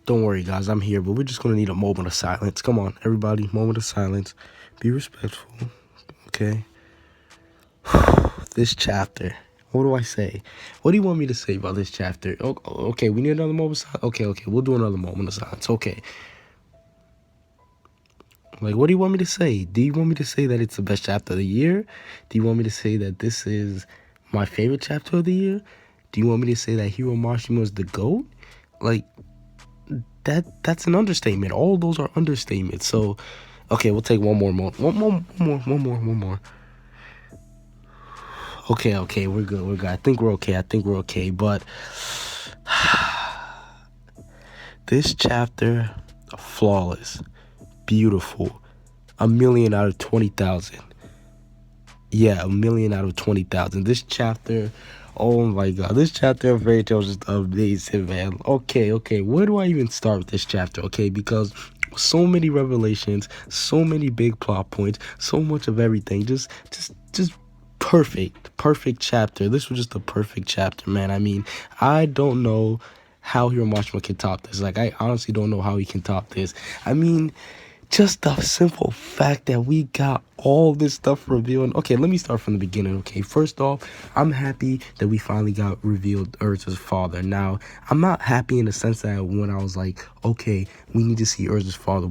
Don't worry, guys, I'm here, but we're just gonna need a moment of silence. Come on, everybody, moment of silence. Be respectful, okay? This chapter. What do I say? What do you want me to say about this chapter? Okay, we need another moment of silence. Okay, we'll do another moment of silence. Okay. Like, what do you want me to say? Do you want me to say that it's the best chapter of the year? Do you want me to say that this is my favorite chapter of the year? Do you want me to say that Hiro Mashima is the GOAT? Like, that's an understatement. All those are understatements. So, okay, we'll take one more moment. One more. Okay, we're good. I think we're okay. But this chapter, flawless, beautiful, 1,000,000 out of 20,000. Yeah, 1,000,000 out of 20,000. This chapter, oh my god, this chapter of Fairy Tail is just amazing, man. Okay, where do I even start with this chapter? Okay, because so many revelations, so many big plot points, so much of everything, just perfect chapter. This was just a perfect chapter, man. I mean, I don't know how Hiro Mashima can top this. Like, I honestly don't know how he can top this. I mean, just the simple fact that we got all this stuff revealed. Okay, let me start from the beginning. Okay, first off, I'm happy that we finally got revealed Erza's father. Now, I'm not happy in the sense that when I was like, okay, we need to see Erza's father.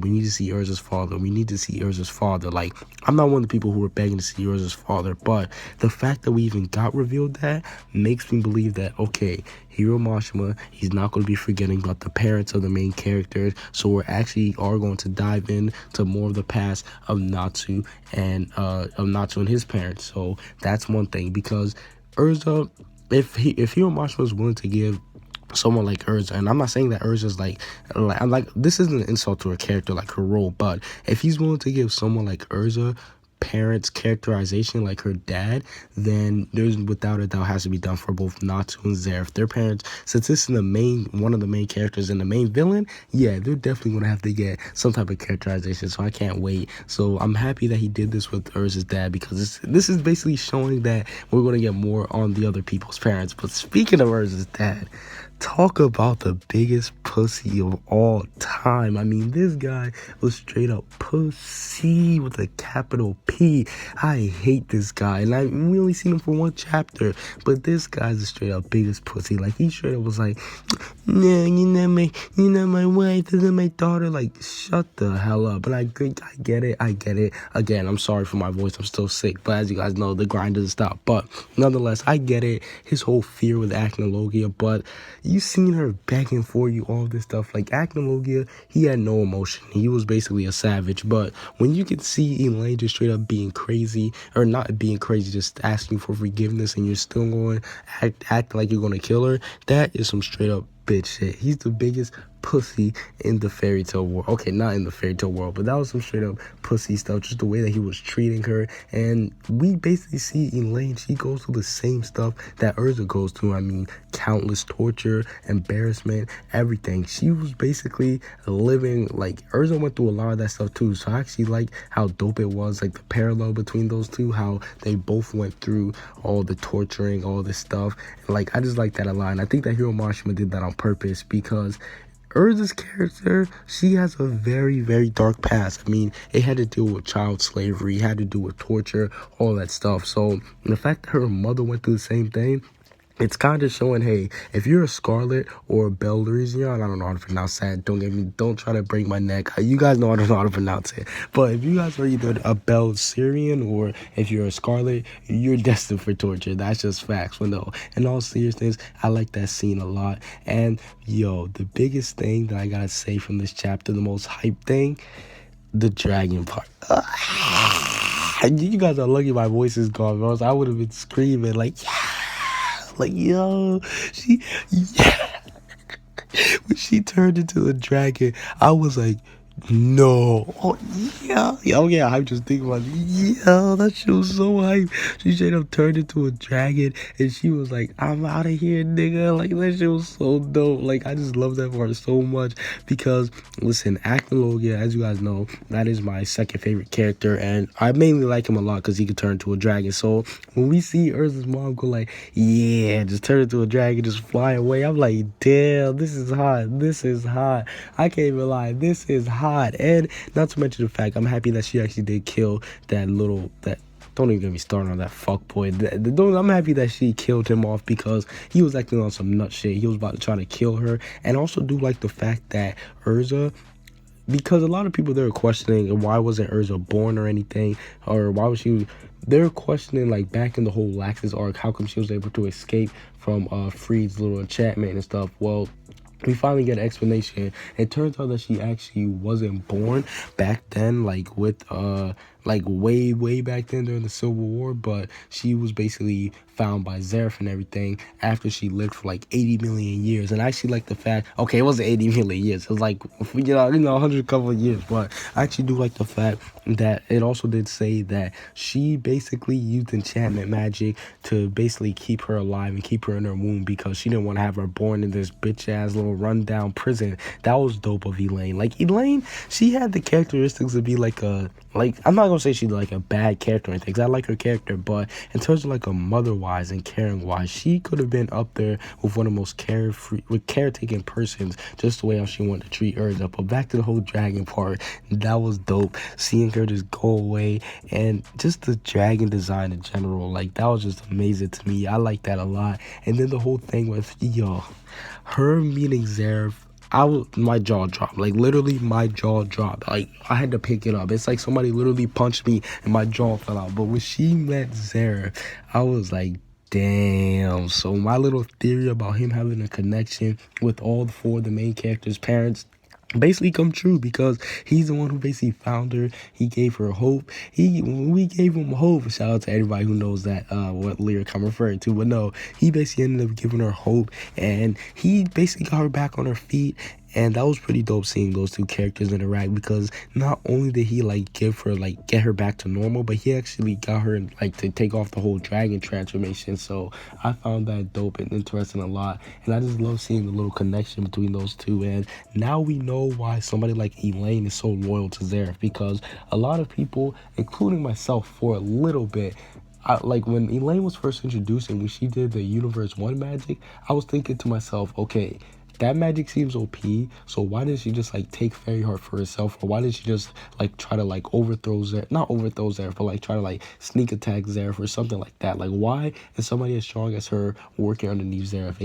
Like, I'm not one of the people who were begging to see Erza's father, but the fact that we even got revealed that makes me believe that, okay, Hiro Mashima, he's not going to be forgetting about the parents of the main characters, so we're actually going to dive in to more of the past of Natsu and his parents. So that's one thing, because Erza, if Hiro Mashima was willing to give someone like Erza, and I'm not saying that Erza's like I'm like, this isn't an insult to her character, like her role, but if he's willing to give someone like Erza parents characterization like her dad, then there's without a doubt has to be done for both Natsu and Zeref. Their parents, since this is one of the main characters and the main villain, yeah, they're definitely gonna have to get some type of characterization. So I can't wait. So I'm happy that he did this with Erza's dad, because this is basically showing that we're gonna get more on the other people's parents. But speaking of Erza's dad, talk about the biggest pussy of all time. I mean, this guy was straight up pussy with a capital P. I hate this guy, and we only seen him for one chapter, but this guy's the straight up biggest pussy. Like, he straight up was like, nah, you're not my wife, you're not my daughter. Like, shut the hell up. And I get it. Again, I'm sorry for my voice, I'm still sick, but as you guys know, the grind doesn't stop. But nonetheless, I get it. His whole fear with Acnologia, but you seen her begging for you, all this stuff. Like, Acnologia, he had no emotion. He was basically a savage. But when you can see Elaine just straight up being crazy, or not being crazy, just asking for forgiveness, and you're still going act like you're gonna kill her, that is some straight up bitch shit. He's the biggest pussy in the fairy tale world. Okay, not in the fairy tale world, but that was some straight up pussy stuff, just the way that he was treating her. And we basically see Elaine, she goes through the same stuff that Erza goes through. I mean, countless torture, embarrassment, everything. She was basically living, like, Erza went through a lot of that stuff too. So I actually like how dope it was, like the parallel between those two, how they both went through all the torturing, all this stuff. And like, I just like that a lot. And I think that Hiro Mashima did that on purpose, because Erza's character, she has a very, very dark past. I mean, it had to do with child slavery, it had to do with torture, all that stuff. So the fact that her mother went through the same thing, it's kind of showing, hey, if you're a Scarlet or a Bellarizion, I don't know how to pronounce that. Don't try to break my neck. You guys know I don't know how to pronounce it. But if you guys are either a Bellarizion or if you're a Scarlet, you're destined for torture. That's just facts. But no, in all seriousness, I like that scene a lot. And yo, the biggest thing that I gotta say from this chapter, the most hype thing, the dragon part. You guys are lucky my voice is gone, bro. I would have been screaming like, yeah. Like, yo, yeah. When she turned into a dragon, I was like, No. Oh, yeah. Oh, yeah. I'm just thinking about it. Yeah, that shit was so hype. She straight up turned into a dragon and she was like, I'm out of here, nigga. Like, that shit was so dope. Like, I just love that part so much because, listen, Logia, as you guys know, that is my second favorite character and I mainly like him a lot because he could turn into a dragon. So, when we see Urza's mom go like, yeah, just turn into a dragon, just fly away, I'm like, damn, this is hot. This is hot. I can't even lie. This is hot. And not to mention the fact, I'm happy that she actually did kill that don't even get me started on that fuckboy. I'm happy that she killed him off because he was acting on some nut shit. He was about to try to kill her. And I also do like the fact that Urza, because a lot of people, they were questioning why wasn't Urza born or anything, or why was she, they're questioning like back in the whole Laxus arc, how come she was able to escape from Freed's little enchantment and stuff. Well, we finally get an explanation. It turns out that she actually wasn't born back then, like with like way back then during the Civil War, but she was basically found by Zeref and everything after she lived for like 80 million years. And I actually like the fact, okay, it wasn't 80 million years, it was like, 100 couple of years, but I actually do like the fact that it also did say that she basically used enchantment magic to basically keep her alive and keep her in her womb because she didn't want to have her born in this bitch ass little rundown prison. That was dope of Elaine. Like, Elaine, she had the characteristics to be like a, like, I'm not gonna say she's like a bad character or anything, 'cause I like her character, but in terms of like a mother-wise and caring-wise, she could have been up there with one of the most carefree, with caretaking persons, just the way how she wanted to treat Urza. But back to the whole dragon part, that was dope. Seeing her just go away and just the dragon design in general, like, that was just amazing to me. I like that a lot. And then the whole thing with, yo, her meeting Zeref, my jaw dropped. Like, literally, my jaw dropped. Like, I had to pick it up. It's like somebody literally punched me and my jaw fell out. But when she met Zeref, I was like, damn. So my little theory about him having a connection with all four of the main characters' parents basically come true because he's the one who basically found her. He gave her hope. When we gave him hope, shout out to everybody who knows that what lyric I'm referring to, but no, he basically ended up giving her hope and he basically got her back on her feet. And that was pretty dope seeing those two characters interact because not only did he like give her, like, get her back to normal, but he actually got her like to take off the whole dragon transformation. So I found that dope and interesting a lot, and I just love seeing the little connection between those two. And now we know why somebody like Elaine is so loyal to Zeref, because a lot of people, including myself for a little bit, like when Elaine was first introduced and when she did the Universe 1 magic, I was thinking to myself, okay, that magic seems OP, so why did she just like take Fairy Heart for herself, or why did she just like try to like overthrow Zeref, not overthrow Zeref, but like try to like sneak attack Zeref or something like that? Like, why is somebody as strong as her working underneath Zeref?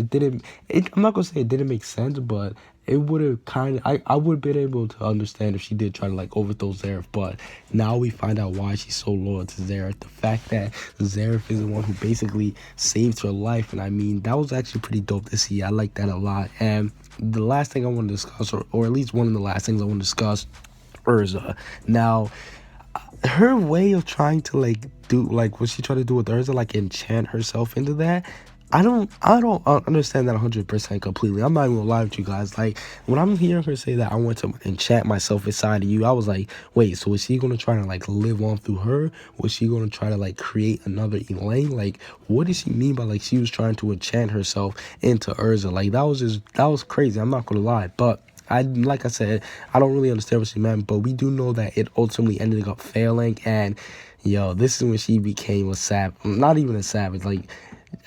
I'm not gonna say it didn't make sense, but it would have kind of, I would have been able to understand if she did try to like overthrow Zeref. But now we find out why she's so loyal to Zeref. The fact that Zeref is the one who basically saved her life, and I mean, that was actually pretty dope to see. I like that a lot. And the last thing I want to discuss, or at least one of the last things I want to discuss, Urza. Now, her way of trying to like do like what she tried to do with Urza, like enchant herself into that, I don't understand that 100% completely. I'm not even gonna lie with you guys. Like, when I'm hearing her say that I want to enchant myself inside of you, I was like, wait, so is she gonna try to like live on through her? Was she gonna try to like create another Elaine? Like, what did she mean by like she was trying to enchant herself into Urza? Like, that was crazy. I'm not gonna lie, but like I said, I don't really understand what she meant, but we do know that it ultimately ended up failing. And yo, this is when she became a savage. Not even a savage, like,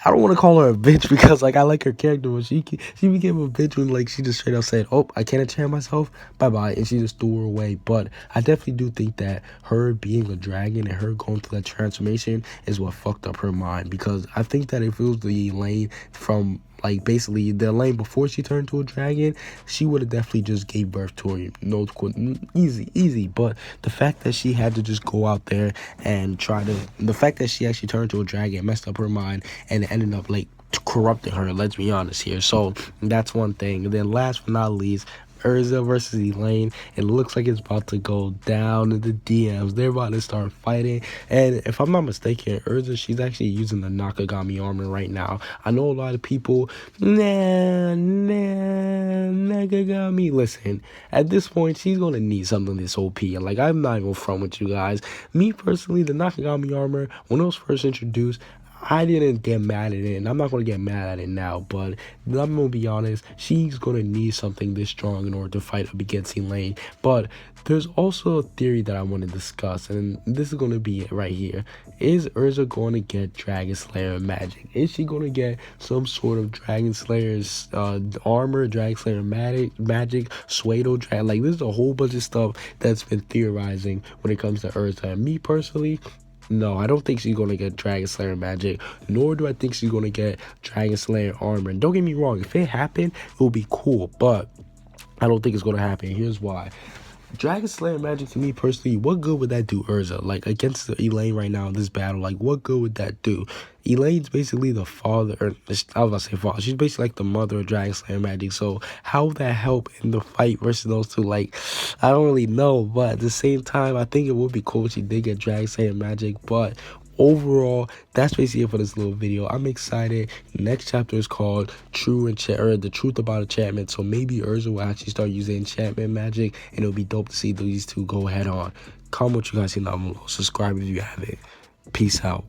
I don't want to call her a bitch because like I like her character, but she became a bitch when like she just straight up said, "Oh, I can't enchant myself, bye bye," and she just threw her away. But I definitely do think that her being a dragon and her going through that transformation is what fucked up her mind, because I think that if it was the Elaine from like basically the Elaine before she turned to a dragon, she would have definitely just gave birth to her. No, easy. But the fact that she had to just go out there and the fact that she actually turned to a dragon messed up her mind, and it ended up like corrupting her. Let's be honest here. So that's one thing. And then last but not least, Erza versus Elaine. It looks like it's about to go down in the DMs. They're about to start fighting. And if I'm not mistaken, Erza, she's actually using the Nakagami armor right now. I know a lot of people, Nakagami. Listen, at this point, she's going to need something this OP. Like, I'm not even front with you guys. Me personally, the Nakagami armor, when it was first introduced, I didn't get mad at it, and I'm not going to get mad at it now, but I'm going to be honest, she's going to need something this strong in order to fight up against Elaine. But there's also a theory that I want to discuss, and this is going to be it right here. Is Erza going to get Dragon Slayer magic? Is she going to get some sort of Dragon Slayer's armor, Dragon Slayer magic, Suedo Dragon? Like, there's a whole bunch of stuff that's been theorizing when it comes to Erza. And me personally, no, I don't think she's going to get Dragon Slayer magic, nor do I think she's going to get Dragon Slayer armor. And don't get me wrong, if it happened, it would be cool, but I don't think it's going to happen. Here's why. Dragon Slayer magic, to me personally, what good would that do Erza? Like, against Elaine right now in this battle, like, what good would that do? Elaine's basically the father, or I was about to say father, she's basically like the mother of Dragon Slayer magic, so how would that help in the fight versus those two? Like, I don't really know, but at the same time, I think it would be cool if she did get Dragon Slayer magic, but overall, that's basically it for this little video. I'm excited. Next chapter is called The Truth About Enchantment. So maybe Erza will actually start using enchantment magic, and it'll be dope to see these two go head on. Comment what you guys think down below. Subscribe if you haven't. Peace out.